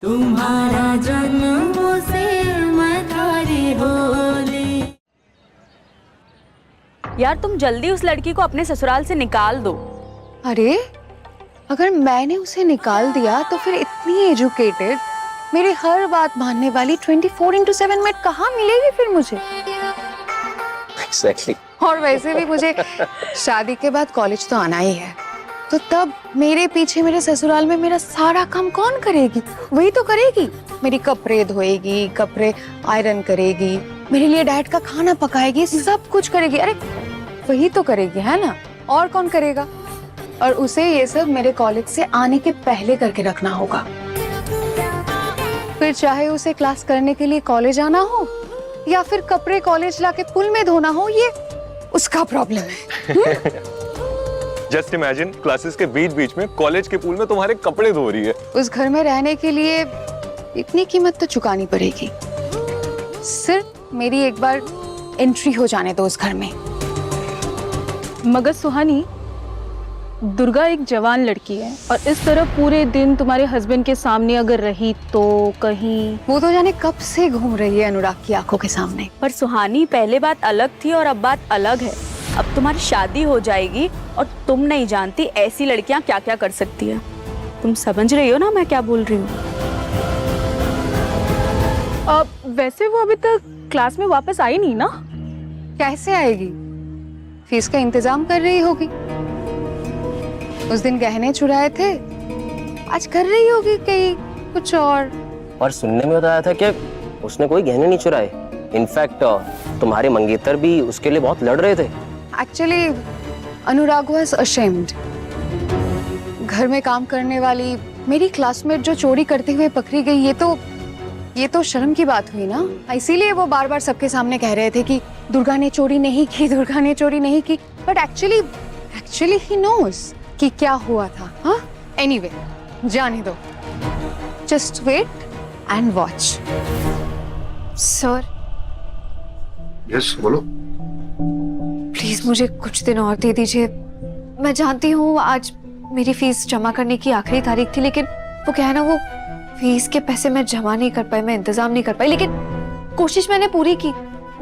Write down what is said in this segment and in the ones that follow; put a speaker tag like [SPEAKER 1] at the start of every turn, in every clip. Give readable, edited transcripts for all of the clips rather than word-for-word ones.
[SPEAKER 1] तुम्हारा जन्मों से मैं थारी होली।
[SPEAKER 2] यार तुम जल्दी उस लड़की को अपने ससुराल से निकाल दो।
[SPEAKER 3] अरे अगर मैंने उसे निकाल दिया तो फिर इतनी एजुकेटेड, मेरी हर बात मानने वाली 24/7 मेट कहाँ मिलेगी फिर मुझे?
[SPEAKER 4] Exactly.
[SPEAKER 3] और वैसे भी मुझे शादी के बाद कॉलेज तो आना ही है, तो तब मेरे पीछे मेरे ससुराल में मेरा सारा काम कौन करेगी? वही तो करेगी। मेरी कपड़े धोएगी, कपड़े आयरन करेगी, मेरे लिए डैड का खाना पकाएगी, सब कुछ करेगी। अरे वही तो करेगी, है ना? और कौन करेगा? और उसे ये सब मेरे कॉलेज से आने के पहले करके रखना होगा। फिर चाहे उसे क्लास करने के लिए कॉलेज आना हो या फिर कपड़े कॉलेज लाके पुल में धोना हो, ये उसका प्रॉब्लम है।
[SPEAKER 4] जस्ट इमेजिन क्लासेस के बीच बीच में कॉलेज के पूल में तुम्हारे कपड़े धो रही है।
[SPEAKER 3] उस घर में रहने के लिए इतनी कीमत तो चुकानी पड़ेगी। सिर्फ मेरी एक बार एंट्री हो जाने दो उस घर में।
[SPEAKER 5] मगर सुहानी, दुर्गा एक जवान लड़की है और इस तरह पूरे दिन तुम्हारे हस्बैंड के सामने अगर रही तो कहीं
[SPEAKER 3] वो तो जाने कब से घूम रही है अनुराग की आंखों के सामने।
[SPEAKER 2] पर सुहानी, पहले बात अलग थी और अब बात अलग है। अब तुम्हारी शादी हो जाएगी और तुम नहीं जानती ऐसी लड़कियां क्या क्या कर सकती है। तुम समझ रही हो ना मैं क्या बोल रही हूँ?
[SPEAKER 5] वैसे वो अभी तक क्लास में वापस आई नहीं ना?
[SPEAKER 3] कैसे आएगी? फीस का इंतजाम कर रही होगी। उस दिन गहने चुराए थे, आज कर रही होगी कहीं कुछ और
[SPEAKER 6] सुनने में बताया था कि उसने कोई गहने नहीं चुराए। इनफैक्ट तुम्हारे मंगेतर भी उसके लिए बहुत लड़ रहे थे।
[SPEAKER 3] Actually Anurag was ashamed. घर में काम करने वाली मेरी क्लासमेट जो चोरी करते हुए पकड़ी गई, ये तो शर्म की बात हुई ना। इसीलिए वो बार बार सबके सामने कह रहे थे कि दुर्गा ने चोरी नहीं की, दुर्गा ने चोरी नहीं की। बट एक्चुअली ही नोज कि क्या हुआ था। हाँ, एनीवे जाने दो। Just wait and watch.
[SPEAKER 7] Sir,
[SPEAKER 8] yes बोलो।
[SPEAKER 7] प्लीज मुझे कुछ दिन और दे दीजिए। मैं जानती हूँ आज मेरी फीस जमा करने की आखिरी तारीख थी, लेकिन वो क्या है ना, वो फीस के पैसे मैं जमा नहीं कर पाई, मैं इंतजाम नहीं कर पाई, लेकिन कोशिश मैंने पूरी की।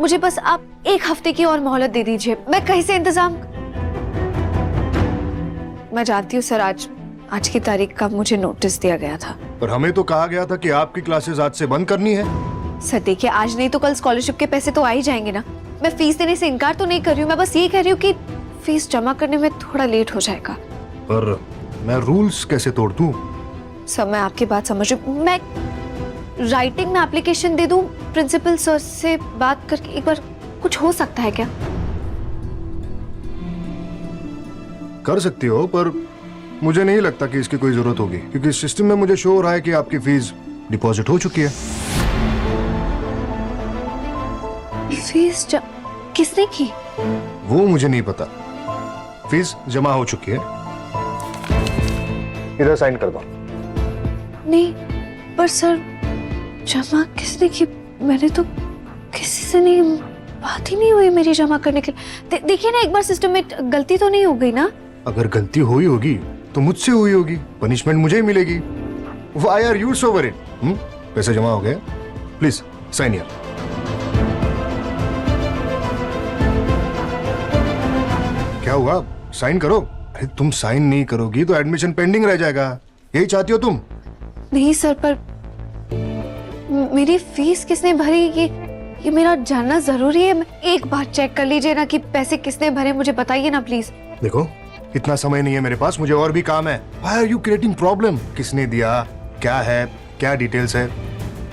[SPEAKER 7] मुझे बस आप 1 हफ्ते की और मोहलत दे दीजिए, मैं कहीं से इंतजाम। मैं जानती हूँ सर, आज की तारीख का मुझे नोटिस दिया गया था।
[SPEAKER 8] पर हमें तो कहा गया था कि आपकी क्लासेस आज से बंद करनी है।
[SPEAKER 7] सर देखिए, आज नहीं तो कल स्कॉलरशिप के पैसे तो आ ही जाएंगे ना। मैं फीस देने से इनकार तो नहीं कर रही हूँ, मैं बस ये कह रही हूँ कि फीस जमा करने में थोड़ा लेट हो जाएगा।
[SPEAKER 8] पर मैं रूल्स कैसे तोड़ दूं?
[SPEAKER 7] सर मैं आपकी बात समझ रही हूँ। मैं राइटिंग में एप्लीकेशन दे दूं प्रिंसिपल सर से बात करके एक बार? कुछ हो सकता है क्या?
[SPEAKER 8] कर सकती हो, पर मुझे नहीं लगता कि इसकी कोई जरूरत होगी, क्योंकि सिस्टम में मुझे शो हो रहा है कि आपकी फीस डिपॉजिट हो चुकी है।
[SPEAKER 7] फीस किसने की?
[SPEAKER 8] वो मुझे नहीं पता। फीस जमा हो चुकी है। इधर साइन कर दो।
[SPEAKER 7] नहीं पर सर, जमा किसने की? मैंने तो किसी से नहीं, बात ही नहीं हुई मेरी जमा करने के लिए। देखिए ना, एक बार सिस्टम में गलती तो नहीं हो गई ना?
[SPEAKER 8] अगर गलती हुई होगी तो मुझसे हुई होगी, पनिशमेंट मुझे ही मिलेगी। Why are you so worried? पैसे जमा हो गए, प्लीज साइन हियर। क्या हुआ? साइन करो। अरे तुम साइन नहीं करोगी तो एडमिशन पेंडिंग रह जाएगा। यही चाहती हो तुम?
[SPEAKER 7] नहीं सर, पर मेरी फीस किसने भरी ये मेरा जानना जरूरी है। एक बार चेक कर लीजिए ना कि पैसे किसने भरे, मुझे बताइए ना प्लीज।
[SPEAKER 8] देखो, इतना समय नहीं है मेरे पास, मुझे और भी काम है। Why are you creating problem? किसने दिया, क्या है, क्या डिटेल्स है?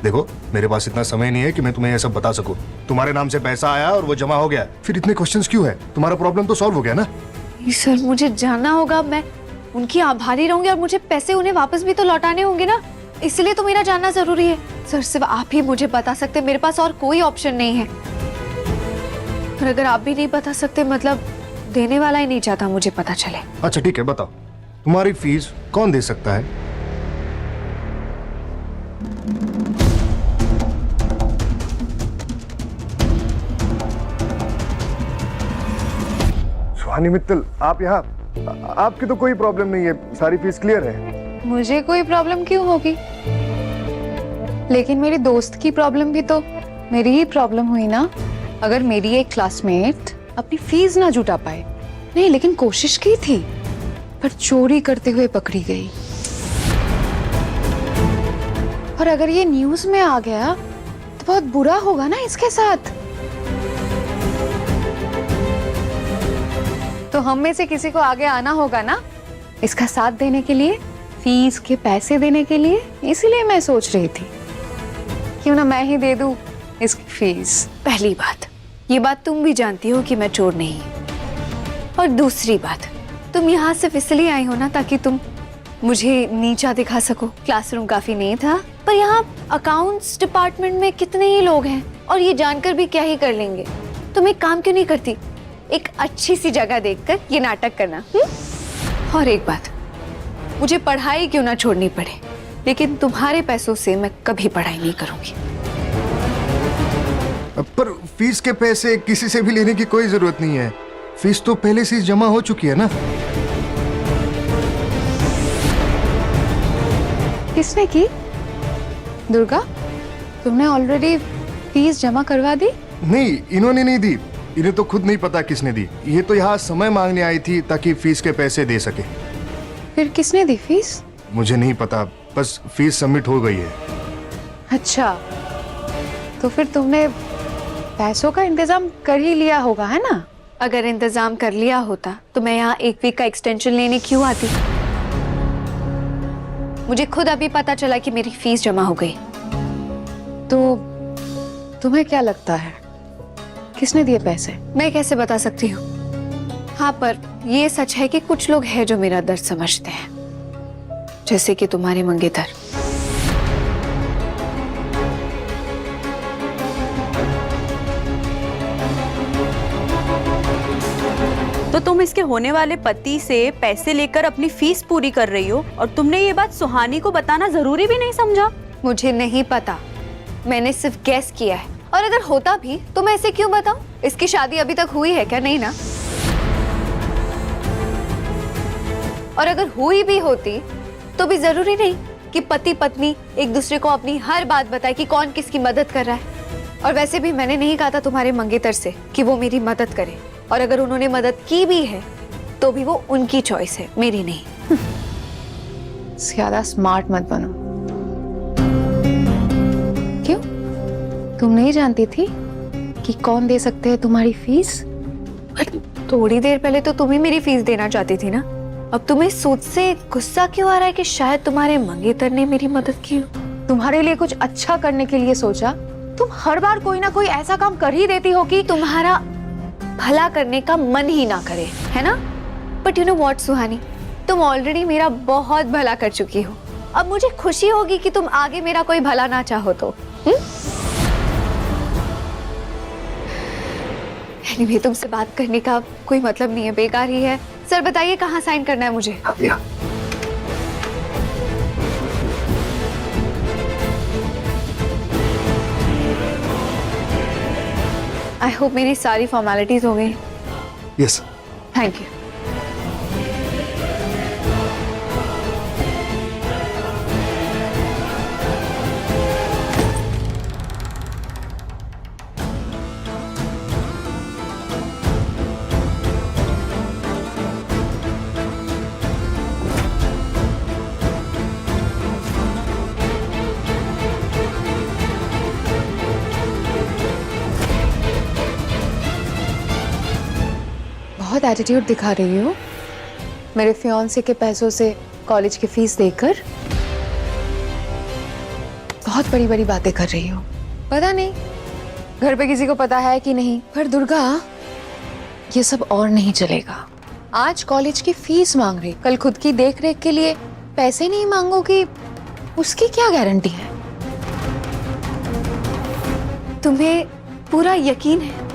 [SPEAKER 8] देखो, मेरे पास इतना समय नहीं है कि मैं तुम्हें ये सब बता सकूं। तुम्हारे नाम से पैसा आया और वो जमा हो गया, फिर इतने क्वेश्चंस क्यों है? तुम्हारा प्रॉब्लम तो सॉल्व हो गया ना?
[SPEAKER 7] सर मुझे जानना होगा, मैं उनकी आभारी रहूंगी और मुझे पैसे उन्हें वापस भी तो लौटाने होंगे ना, इसलिए तो मेरा जानना जरूरी है। सर सिर्फ आप ही मुझे बता सकते हैं, मेरे पास और कोई ऑप्शन नहीं है। पर अगर आप भी नहीं बता सकते, मतलब देने वाला ही नहीं चाहता मुझे पता चले।
[SPEAKER 8] अच्छा ठीक है, बताओ तुम्हारी फीस कौन दे सकता है? सुहानी मित्तल, आप यहाँ? आपकी तो कोई प्रॉब्लम नहीं है, सारी फीस क्लियर है।
[SPEAKER 3] मुझे कोई प्रॉब्लम क्यों होगी? लेकिन मेरी दोस्त की प्रॉब्लम भी तो मेरी ही प्रॉब्लम हुई ना। अगर मेरी एक क्लासमेट अपनी फीस ना जुटा पाए, नहीं लेकिन कोशिश की थी, पर चोरी करते हुए पकड़ी गई, और अगर ये न्यूज में आ गया तो बहुत बुरा होगा ना इसके साथ। तो हम में से किसी को आगे आना होगा ना इसका साथ देने के लिए, फीस के पैसे देने के लिए। इसीलिए मैं सोच रही थी क्यों ना मैं ही दे दूं इसकी फीस।
[SPEAKER 7] पहली बात, ये बात तुम भी जानती हो कि मैं चोर नहीं हूँ। और दूसरी बात, तुम यहाँ सिर्फ इसलिए आई हो ना ताकि तुम मुझे नीचा दिखा सको। क्लासरूम काफी नहीं था, पर यहाँ अकाउंट्स डिपार्टमेंट में कितने ही लोग हैं और ये जानकर भी क्या ही कर लेंगे। तुम एक काम क्यों नहीं करती, एक अच्छी सी जगह देखकर ये नाटक करना। और एक बात, मुझे पढ़ाई क्यों ना छोड़नी पड़े, लेकिन तुम्हारे पैसों से मैं कभी पढ़ाई नहीं करूंगी।
[SPEAKER 8] पर फीस के पैसे किसी से भी लेने की कोई जरूरत नहीं है। फीस तो पहले से ही जमा हो चुकी है ना।
[SPEAKER 3] किसने की? दुर्गा, तुमने ऑलरेडी फीस जमा करवा दी?
[SPEAKER 8] नहीं, इन्होंने नहीं दी। इन्हें तो खुद नहीं पता किसने दी। ये तो यहाँ समय मांगने आई थी ताकि फीस के पैसे दे सके।
[SPEAKER 3] फिर किसने दी फीस?
[SPEAKER 8] मुझे नहीं पता, बस फीस सबमिट हो गई है।
[SPEAKER 3] अच्छा, तो फिर तुमने पैसों का इंतजाम कर ही लिया होगा, है ना?
[SPEAKER 7] अगर इंतजाम कर लिया होता तो मैं यहाँ एक वीक का एक्सटेंशन लेने क्यों आती? मुझे खुद अभी पता चला कि मेरी फीस जमा हो गई।
[SPEAKER 3] तो तुम्हें क्या लगता है किसने दिए पैसे?
[SPEAKER 7] मैं कैसे बता सकती हूँ? हाँ, पर ये सच है कि कुछ लोग हैं जो मेरा दर्द समझते हैं, जैसे कि तुम्हारे मंगेतर।
[SPEAKER 2] तो तुम इसके होने वाले पति से पैसे लेकर अपनी फीस पूरी कर रही हो, और तुमने ये बात सुहानी को बताना जरूरी भी नहीं समझा?
[SPEAKER 7] मुझे नहीं पता, मैंने सिर्फ गैस किया है। और अगर होता भी तो मैं इसे क्यों बताऊं? इसकी शादी अभी तक हुई है क्या? नहीं ना। और अगर हुई भी होती तो भी जरूरी नहीं कि पति पत्नी एक दूसरे को अपनी हर बात बताए कि कौन किसकी मदद कर रहा है। और वैसे भी मैंने नहीं कहा था तुम्हारे मंगेतर से कि वो मेरी मदद करे, और अगर उन्होंने मदद की भी है तो भी वो उनकी चॉइस है, मेरी नहीं।
[SPEAKER 3] ज्यादा स्मार्ट मत बनो। क्यों? तुम नहीं जानती थी कि कौन दे सकते हैं तुम्हारी फीस?
[SPEAKER 7] थोड़ी देर पहले तो तुम ही मेरी फीस देना चाहती थी ना। अब तुम्हें सोच से गुस्सा क्यों आ रहा है कि शायद तुम्हारे मंगेतर ने मेरी मदद की हो?
[SPEAKER 3] तुम्हारे लिए कुछ अच्छा करने के लिए सोचा। तुम हर बार कोई ना कोई ऐसा काम कर ही देती हो कि
[SPEAKER 7] तुम्हारा भला करने का मन ही ना करे, है ना? बट यू नो व्हाट सुहानी, तुम ऑलरेडी मेरा बहुत भला कर चुकी हो। अब मुझे खुशी होगी कि तुम आगे मेरा कोई भला ना चाहो तो। एनीवे, तुमसे बात करने का कोई मतलब नहीं है, बेकार ही है। सर बताइए कहाँ साइन करना है मुझे? आई होप मेरी सारी फॉर्मेलिटीज हो गई।
[SPEAKER 8] यस।
[SPEAKER 7] Thank you.
[SPEAKER 3] बहुत एटीट्यूड दिखा रही हो मेरे फियांसे के पैसों से कॉलेज की फीस देकर। बहुत बड़ी बड़ी बातें कर रही हो। पता नहीं घर पे किसी को पता है कि नहीं, पर दुर्गा ये सब और नहीं चलेगा। आज कॉलेज की फीस मांग रही, कल खुद की देख रेख के लिए पैसे नहीं मांगोगी, उसकी क्या गारंटी है?
[SPEAKER 7] तुम्हें पूरा यकीन है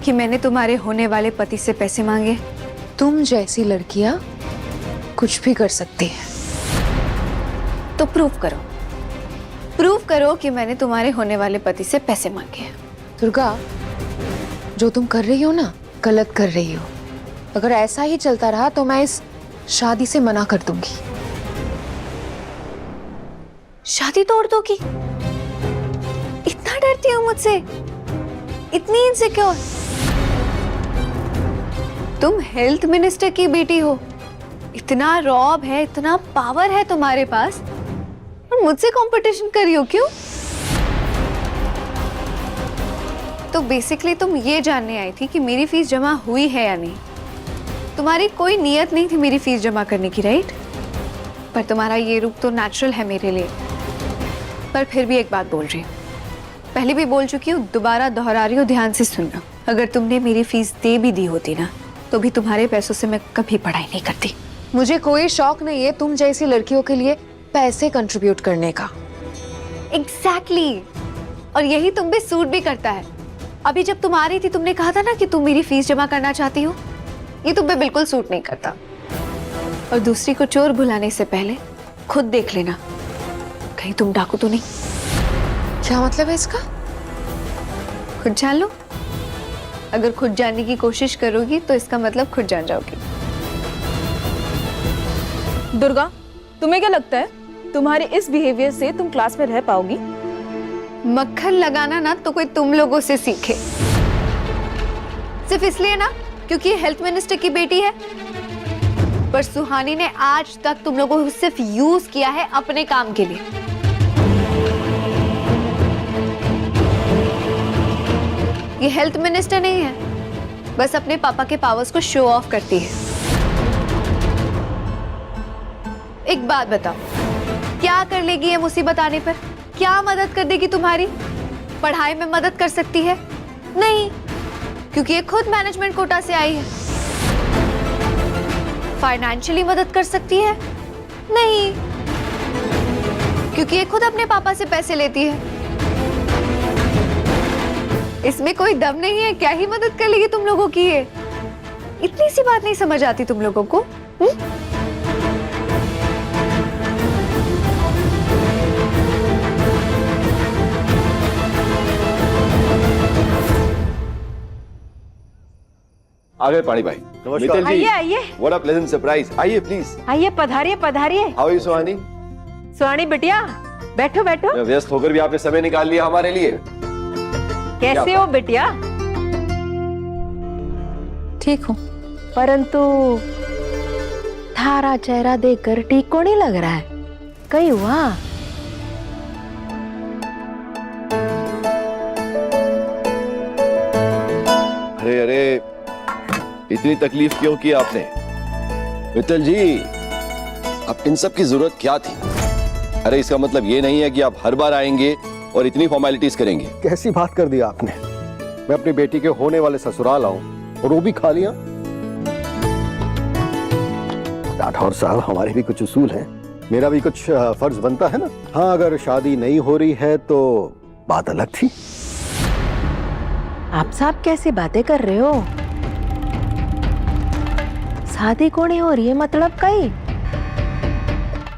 [SPEAKER 7] कि मैंने तुम्हारे होने वाले पति से पैसे मांगे?
[SPEAKER 3] तुम जैसी लड़कियां कुछ भी कर सकती है।
[SPEAKER 7] तो प्रूव करो, प्रूव करो कि मैंने तुम्हारे होने वाले पति से पैसे मांगे हैं।
[SPEAKER 3] दुर्गा, जो तुम कर रही हो ना, गलत कर रही हो। अगर ऐसा ही चलता रहा तो मैं इस शादी से मना कर दूंगी।
[SPEAKER 7] शादी तोड़ दोगी? सकती हो मुझसे? इतनी इनसिक्योर? तुम हेल्थ मिनिस्टर की बेटी हो, इतना रॉब है, इतना पावर है तुम्हारे पास, और मुझसे कंपटीशन कर रही हो क्यों? तो बेसिकली तुम ये जानने आई थी कि मेरी फीस जमा हुई है या नहीं। तुम्हारी कोई नियत नहीं थी मेरी फीस जमा करने की, राइट? पर तुम्हारा ये रूप तो नेचुरल है मेरे लिए। पर फिर भी एक बात बोल रही हूँ, पहले भी बोल चुकी हूँ, दोबारा दोहरा रही हूँ, ध्यान से सुनना। अगर तुमने मेरी फीस दे भी दी होती ना, तो भी तुम्हारे पैसों से मैं कभी पढ़ाई नहीं करती।
[SPEAKER 3] मुझे कोई शौक नहीं है तुम जैसी लड़कियों के लिए पैसे कंट्रीब्यूट करने का।
[SPEAKER 7] एग्जैक्टली और यही तुम पे सूट भी करता है। अभी जब तुम आ रही थी, तुमने कहा था ना कि तुम मेरी फीस जमा करना चाहती हो। ये तुम पे बिल्कुल सूट नहीं करता। और दूसरी को चोर भुलाने से पहले खुद देख लेना, कहीं तुम डाकू तो नहीं।
[SPEAKER 3] क्या मतलब है इसका?
[SPEAKER 7] खुद जान लो। अगर खुद जानने की कोशिश करोगी तो इसका मतलब खुद जान जाओगी।
[SPEAKER 5] दुर्गा, तुम्हें क्या लगता है तुम्हारे इस बिहेवियर से तुम क्लास में रह पाओगी?
[SPEAKER 7] मक्खन लगाना ना तो कोई तुम लोगों से सीखे, सिर्फ इसलिए ना क्योंकि ये हेल्थ मिनिस्टर की बेटी है। पर सुहानी ने आज तक तुम लोगों को सिर्फ यूज किया है अपने काम के लिए। ये हेल्थ मिनिस्टर नहीं है, बस अपने पापा के पावर्स को शो ऑफ करती है। एक बात बताओ, क्या कर लेगी ये मुसीबत आने पर? क्या मदद कर देगी तुम्हारी? पढ़ाई में मदद कर सकती है? नहीं, क्योंकि ये खुद मैनेजमेंट कोटा से आई है। फाइनेंशियली मदद कर सकती है? नहीं, क्योंकि ये खुद अपने पापा से पैसे लेती है। इसमें कोई दम नहीं है, क्या ही मदद कर लेगी तुम लोगों की ये? इतनी सी बात नहीं समझ आती तुम लोगों को?
[SPEAKER 9] आ गए पानी भाई। मित्तल जी,
[SPEAKER 2] आइए
[SPEAKER 9] व्हाट अ प्लेजेंट सरप्राइज। आइए प्लीज।
[SPEAKER 2] आइए, पधारिए पधारिए।
[SPEAKER 9] हाउ आर यू सुहानी?
[SPEAKER 2] सुहानी बिटिया, बैठो बैठो।
[SPEAKER 9] मैं व्यस्त होकर भी आपने समय निकाल लिया हमारे लिए।
[SPEAKER 2] कैसे हो बिटिया?
[SPEAKER 10] ठीक हूँ, परंतु थारा चेहरा देखकर ठीक को नहीं लग रहा है। कहीं हुआ?
[SPEAKER 9] अरे अरे, इतनी तकलीफ क्यों की आपने? मित्तल जी, अब इन सब की जरूरत क्या थी? अरे इसका मतलब ये नहीं है कि आप हर बार आएंगे और इतनी फॉर्मेलिटीज करेंगे।
[SPEAKER 11] कैसी बात कर दी आपने? मैं अपनी बेटी के होने वाले ससुराल आऊं और वो भी खा लिया? राठौर साहब, हमारे भी कुछ उसूल हैं, मेरा भी कुछ फर्ज बनता है ना। हाँ, अगर शादी नहीं हो रही है तो बात अलग थी।
[SPEAKER 10] आप साहब कैसी बातें कर रहे हो? शादी को नहीं हो रही है मतलब कहीं?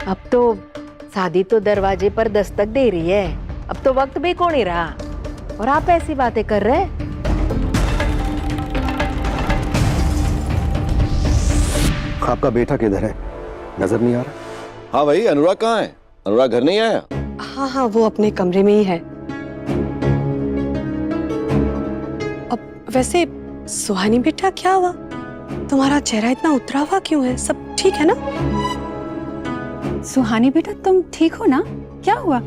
[SPEAKER 10] अब तो शादी तो दरवाजे पर दस्तक दे रही है, अब तो वक्त भी को नहीं रहा और आप ऐसी बातें कर रहे हैं।
[SPEAKER 11] आपका बेटा किधर है? नजर नहीं आ रहा।
[SPEAKER 9] हाँ भाई, अनुराग कहाँ है? अनुराग घर नहीं आया?
[SPEAKER 12] हाँ हाँ, वो अपने कमरे में ही है। अब वैसे सुहानी बेटा, क्या हुआ? तुम्हारा चेहरा इतना उतरा हुआ क्यों है? सब ठीक है ना?
[SPEAKER 5] सुहानी बेटा, तुम ठीक हो ना? क्या हुआ?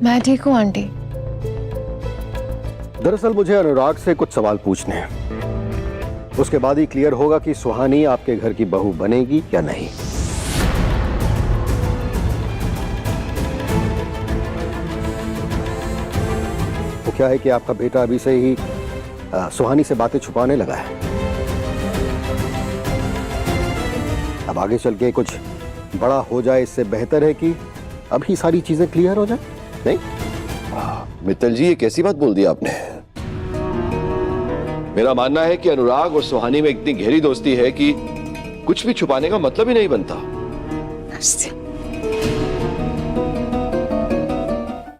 [SPEAKER 3] मैं ठीक हूँ आंटी।
[SPEAKER 11] दरअसल मुझे अनुराग से कुछ सवाल पूछने हैं, उसके बाद ही क्लियर होगा कि सुहानी आपके घर की बहू बनेगी या नहीं। वो क्या है कि आपका बेटा अभी से ही सुहानी से बातें छुपाने लगा है। अब आगे चल के कुछ बड़ा हो जाए, इससे बेहतर है कि अभी सारी चीजें क्लियर हो जाए। नहीं
[SPEAKER 9] मित्तल जी, ये कैसी बात बोल दी आपने? मेरा मानना है कि अनुराग और सुहानी में इतनी गहरी दोस्ती है कि कुछ भी छुपाने का मतलब ही नहीं बनता।